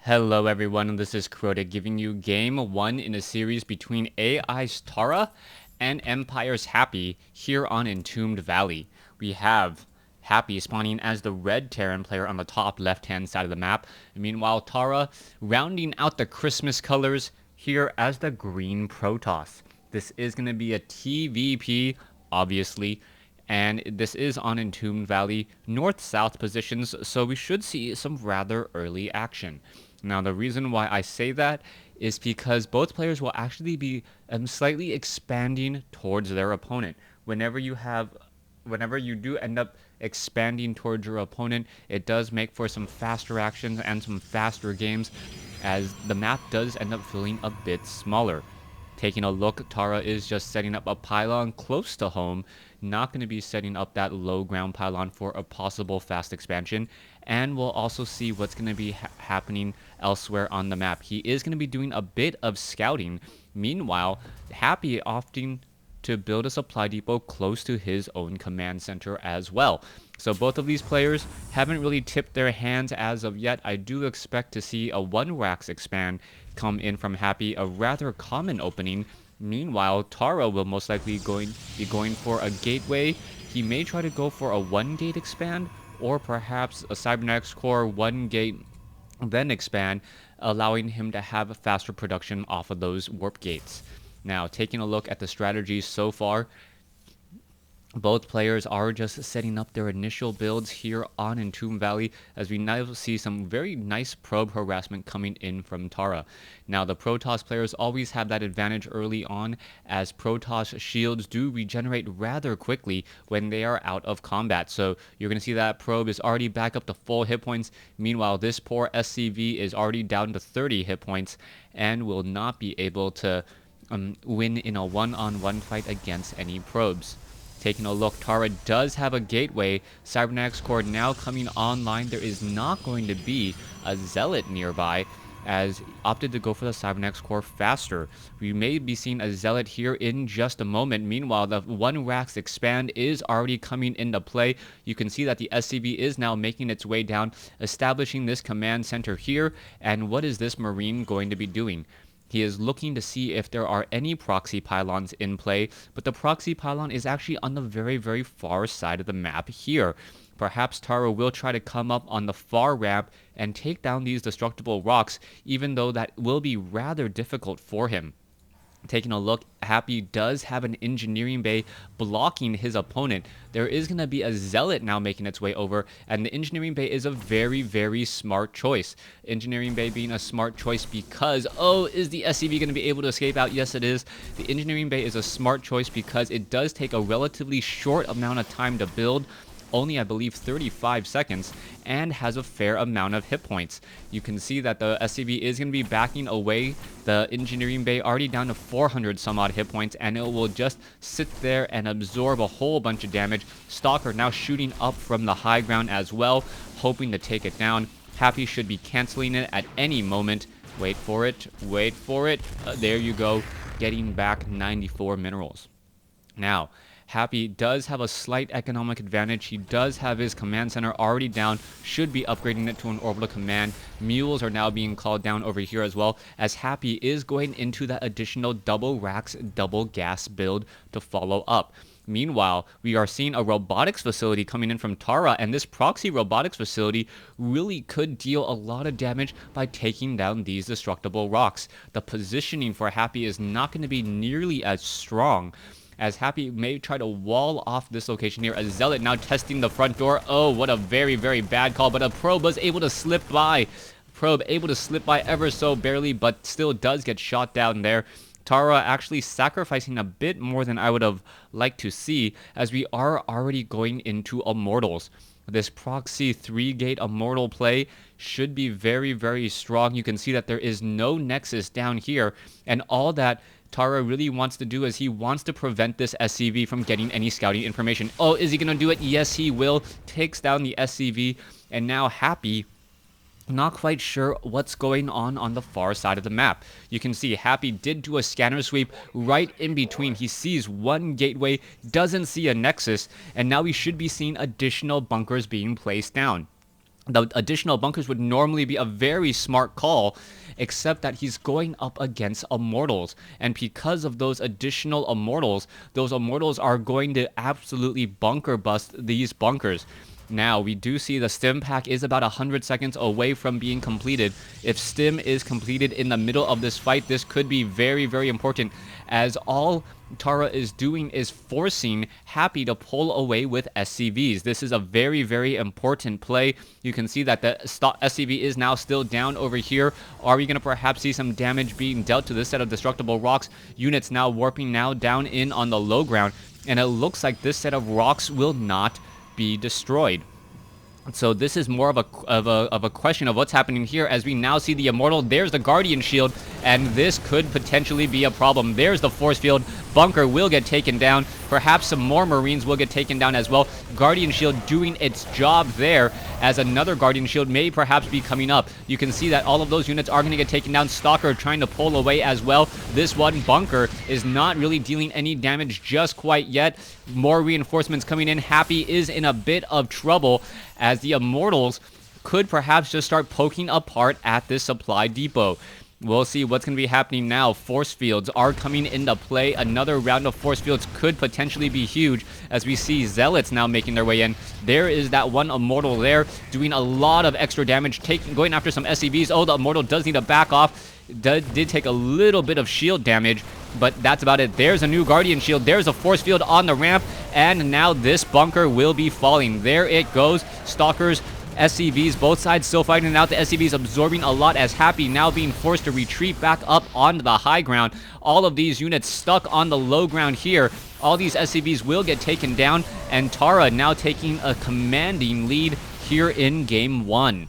Hello everyone, this is Crota giving you game 1 in a series between AiTarra and Empire's Happy here on Entombed Valley. We have Happy spawning as the red Terran player on the top left-hand side of the map. Meanwhile, Tara rounding out the Christmas colors here as the green Protoss. This is going to be a TVP, obviously, and this is on Entombed Valley north-south positions, so we should see some rather early action. Now, the reason why I say that is because both players will actually be slightly expanding towards their opponent. Whenever you do end up expanding towards your opponent, it does make for some faster actions and some faster games, as the map does end up feeling a bit smaller. Taking a look, Tara is just setting up a pylon close to home, not going to be setting up that low ground pylon for a possible fast expansion, and we'll also see what's going to be happening elsewhere on the map. He is going to be doing a bit of scouting. Meanwhile, Happy opting to build a supply depot close to his own command center as well. So both of these players haven't really tipped their hands as of yet. I do expect to see a 1 Rax expand come in from Happy, a rather common opening. Meanwhile, Tara will most likely be going for a gateway. He may try to go for a 1 gate expand, or perhaps a Cybernetics Core 1 gate then expand, allowing him to have faster production off of those warp gates. Now, taking a look at the strategies so far, both players are just setting up their initial builds here on Entombed Valley, as we now see some very nice probe harassment coming in from Tara. Now, the Protoss players always have that advantage early on, as Protoss shields do regenerate rather quickly when they are out of combat. So you're going to see that probe is already back up to full hit points. Meanwhile, this poor SCV is already down to 30 hit points and will not be able to win in a one-on-one fight against any probes. Taking a look, Tara does have a gateway. Cybernetics Core now coming online. There is not going to be a Zealot nearby, as opted to go for the Cybernetics Core faster. We may be seeing a Zealot here in just a moment. Meanwhile, the 1 Rax expand is already coming into play. You can see that the SCV is now making its way down, establishing this command center here. And what is this Marine going to be doing? He is looking to see if there are any proxy pylons in play, but the proxy pylon is actually on the very, very far side of the map here. Perhaps Tara will try to come up on the far ramp and take down these destructible rocks, even though that will be rather difficult for him. Taking a look, Happy does have an engineering bay blocking his opponent. There is going to be a Zealot now making its way over, and the engineering bay is a very, very smart choice. Engineering bay being a smart choice because, oh, is the SCV going to be able to escape out? Yes, it is. The engineering bay is a smart choice because it does take a relatively short amount of time to build, only I believe 35 seconds, and has a fair amount of hit points. You can see that the SCV is going to be backing away. The engineering bay already down to 400 some odd hit points, and it will just sit there and absorb a whole bunch of damage. Stalker now shooting up from the high ground as well, hoping to take it down. Happy should be canceling it at any moment. Wait for it, wait for it. There you go, getting back 94 minerals. Now, Happy does have a slight economic advantage. He does have his command center already down, should be upgrading it to an orbital command. Mules are now being called down over here as well, as Happy is going into that additional double Rax, double gas build to follow up. Meanwhile, we are seeing a robotics facility coming in from Tara, and this proxy robotics facility really could deal a lot of damage by taking down these destructible rocks. The positioning for Happy is not going to be nearly as strong, as Happy may try to wall off this location here. A Zealot now testing the front door. Oh, what a very, very bad call, but a probe was able to slip by. Probe able to slip by ever so barely, but still does get shot down there. Tara actually sacrificing a bit more than I would have liked to see, as we are already going into Immortals. This proxy 3-gate Immortal play should be very, very strong. You can see that there is no Nexus down here, and all that Tara really wants to do is he wants to prevent this SCV from getting any scouting information. Oh, is he going to do it? Yes, he will. Takes down the SCV, and now Happy, not quite sure what's going on the far side of the map. You can see Happy did do a scanner sweep right in between. He sees 1 gateway, doesn't see a Nexus, and now we should be seeing additional bunkers being placed down. The additional bunkers would normally be a very smart call, except that he's going up against Immortals. And because of those additional Immortals, those Immortals are going to absolutely bunker bust these bunkers. Now, we do see the stim pack is about 100 seconds away from being completed. If stim is completed in the middle of this fight, this could be very, very important, as all Tara is doing is forcing Happy to pull away with SCVs. This is a very, very important play. You can see that the SCV is now still down over here. Are we going to perhaps see some damage being dealt to this set of destructible rocks? Units now warping now down in on the low ground, and it looks like this set of rocks will not be destroyed. So this is more of a question of what's happening here, as we now see the Immortal. There's the Guardian Shield, and this could potentially be a problem. There's the Force Field. Bunker will get taken down. Perhaps some more Marines will get taken down as well. Guardian Shield doing its job there, as another Guardian Shield may perhaps be coming up. You can see that all of those units are going to get taken down. Stalker trying to pull away as well. This one, Bunker, is not really dealing any damage just quite yet. More reinforcements coming in. Happy is in a bit of trouble, as the Immortals could perhaps just start poking apart at this supply depot. We'll see what's going to be happening now. Force fields are coming into play. Another round of force fields could potentially be huge, as we see Zealots now making their way in. There is that one Immortal there doing a lot of extra damage, going after some SCVs. Oh, the Immortal does need to back off. Did take a little bit of shield damage, but that's about it. There's a new Guardian Shield. There's a force field on the ramp, and now this bunker will be falling. There it goes. Stalkers, SCVs, both sides still fighting it out. The SCVs absorbing a lot, as Happy now being forced to retreat back up onto the high ground. All of these units stuck on the low ground here. All these SCVs will get taken down, and Tara now taking a commanding lead here in Game 1.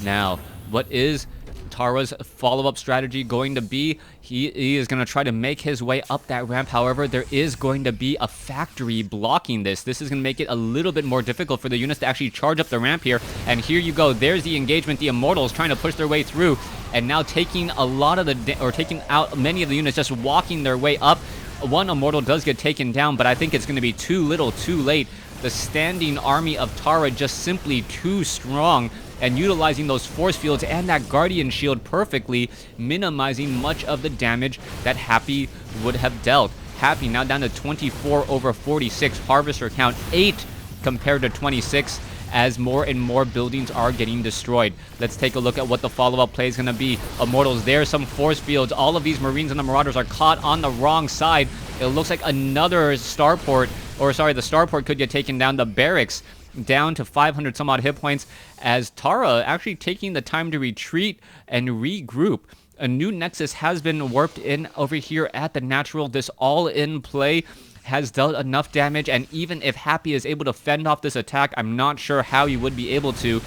Now, what is Tara's follow-up strategy going to be? He is going to try to make his way up that ramp. However, there is going to be a factory blocking this. This is going to make it a little bit more difficult for the units to actually charge up the ramp here. And here you go. There's the engagement. The Immortals trying to push their way through, and now taking a lot of taking out many of the units, just walking their way up. One Immortal does get taken down, but I think it's going to be too little, too late. The standing army of Tara just simply too strong, and utilizing those force fields and that Guardian Shield perfectly, minimizing much of the damage that Happy would have dealt. Happy now down to 24 over 46, Harvester count 8 compared to 26, as more and more buildings are getting destroyed. Let's take a look at what the follow-up play is going to be. Immortals, there's some force fields. All of these Marines and the Marauders are caught on the wrong side. It looks like another starport, or sorry, the starport could get taken down. The barracks down to 500 some odd hit points, as Tara actually taking the time to retreat and regroup. A new Nexus has been warped in over here at the natural. This all-in play has dealt enough damage, and even if Happy is able to fend off this attack, I'm not sure how he would be able to.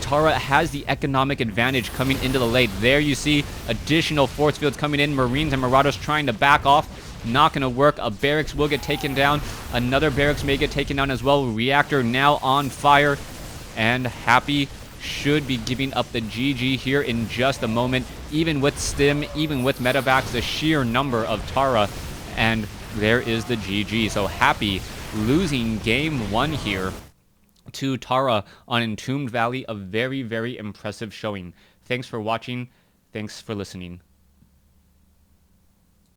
Tara has the economic advantage coming into the late. There you see additional force fields coming in. Marines and Marauders trying to back off. Not going to work. A barracks will get taken down. Another barracks may get taken down as well. Reactor now on fire. And Happy should be giving up the GG here in just a moment. Even with Stim, even with medevacs, the sheer number of Tara. And there is the GG. So Happy losing Game 1 here to Tara on Entombed Valley. A very, very impressive showing. Thanks for watching. Thanks for listening.